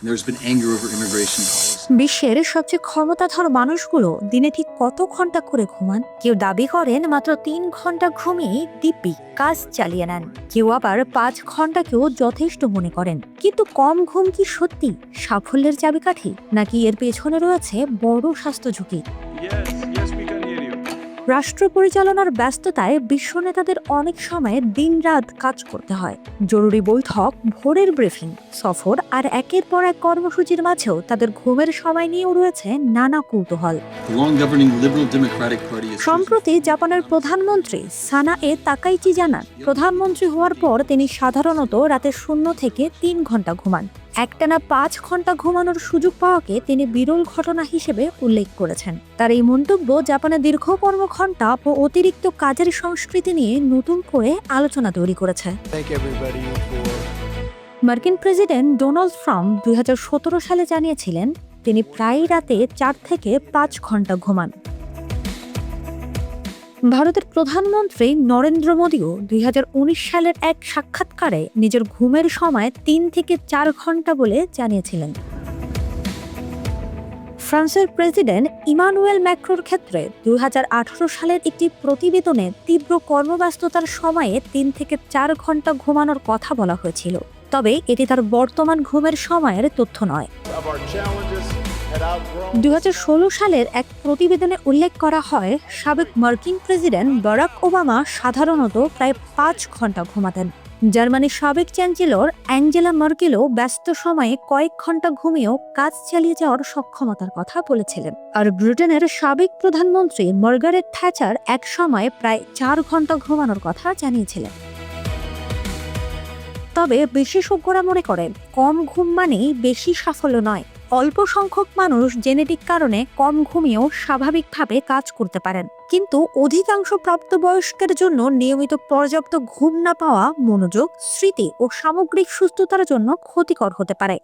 There's been anger over immigration policy. বিশ্বের সবচেয়ে ক্ষমতাধর মানুষগুলো দিনে ঠিক কত ঘন্টা করে ঘুমান? কেউ দাবি করেন মাত্র 3 ঘন্টা ঘুমিয়ে দিব্যি কাজ চালিয়ে নেন, কেউ আবার 5 ঘন্টাকেও যথেষ্ট মনে করেন। কিন্তু কম ঘুম কি সত্যি সাফল্যের চাবিকাঠি, নাকি এর পেছনে রয়েছে বড় স্বাস্থ্য ঝুঁকি? Yes, we can hear you. রাষ্ট্র পরিচালনার ব্যস্ততায় বিশ্ব নেতাদের অনেক সময় দিনরাত কাজ করতে হয়। জরুরি বৈঠক, ভোরের ব্রিফিং, সফর আর একের পর এক কর্মসূচির মাঝেও তাদের ঘুমের সময় নিয়েও রয়েছে নানা কৌতূহল। The long governing Liberal Democratic Party is সম্প্রতি জাপানের প্রধানমন্ত্রী সানাএ তাকাইচি জানান, প্রধানমন্ত্রী হওয়ার পর তিনি সাধারণত রাতে 0 থেকে 3 ঘন্টা ঘুমান। একটানা 5 ঘন্টা ঘুমানোর সুযোগ পাওয়াকে তিনি বিরল ঘটনা হিসেবে উল্লেখ করেছেন। তার এই মন্তব্য জাপানের দীর্ঘ কর্মঘণ্টা ও অতিরিক্ত কাজের সংস্কৃতি নিয়ে নতুন করে আলোচনা তৈরি করেছে। Thank everybody for মার্কিন প্রেসিডেন্ট ডোনাল্ড ট্রাম্প 2017 সালে জানিয়েছিলেন তিনি প্রায় রাতে 4 থেকে 5 ঘন্টা ঘুমান। ভারতের প্রধানমন্ত্রী নরেন্দ্র মোদীও 2019 সালের এক সাক্ষাৎকারে নিজের ঘুমের সময় 3 থেকে 4 ঘন্টা বলে জানিয়েছিলেন। ফ্রান্সের প্রেসিডেন্ট ইমানুয়েল ম্যাক্রোর ক্ষেত্রে 2018 সালের একটি প্রতিবেদনে তীব্র কর্মব্যস্ততার সময়ে 3 থেকে 4 ঘন্টা ঘুমানোর কথা বলা হয়েছিল, তবে এটি তার বর্তমান ঘুমের সময়ের তথ্য নয়। of our challenges had outgrown 2016 সালের এক প্রতিবেদনে উল্লেখ করা হয়, সাবেক মার্কিন প্রেসিডেন্ট বারাক ওবামা সাধারণত প্রায় 5 ঘন্টা ঘুমাতেন। জার্মানির সাবেক চ্যান্সেলর অ্যাঞ্জেলা মার্কেলও ব্যস্ত সময়ে কয়েক ঘন্টা ঘুমিয়েও কাজ চালিয়ে যাওয়ার সক্ষমতার কথা বলেছিলেন। আর ব্রিটেনের সাবেক প্রধানমন্ত্রী মার্গারেট থ্যাচার এক সময় প্রায় 4 ঘন্টা ঘুমানোর কথা জানিয়েছিলেন। তবে বিশেষজ্ঞরা মনে করেন কম ঘুম মানেই বেশি সাফল্য নয়। অল্প সংখ্যক মানুষ জেনেটিক কারণে কম ঘুমিয়েও স্বাভাবিকভাবে কাজ করতে পারেন, কিন্তু অধিকাংশ প্রাপ্তবয়স্কের জন্য নিয়মিত পর্যাপ্ত ঘুম না পাওয়া মনোযোগ, স্মৃতি ও সামগ্রিক সুস্থতার জন্য ক্ষতিকর হতে পারে।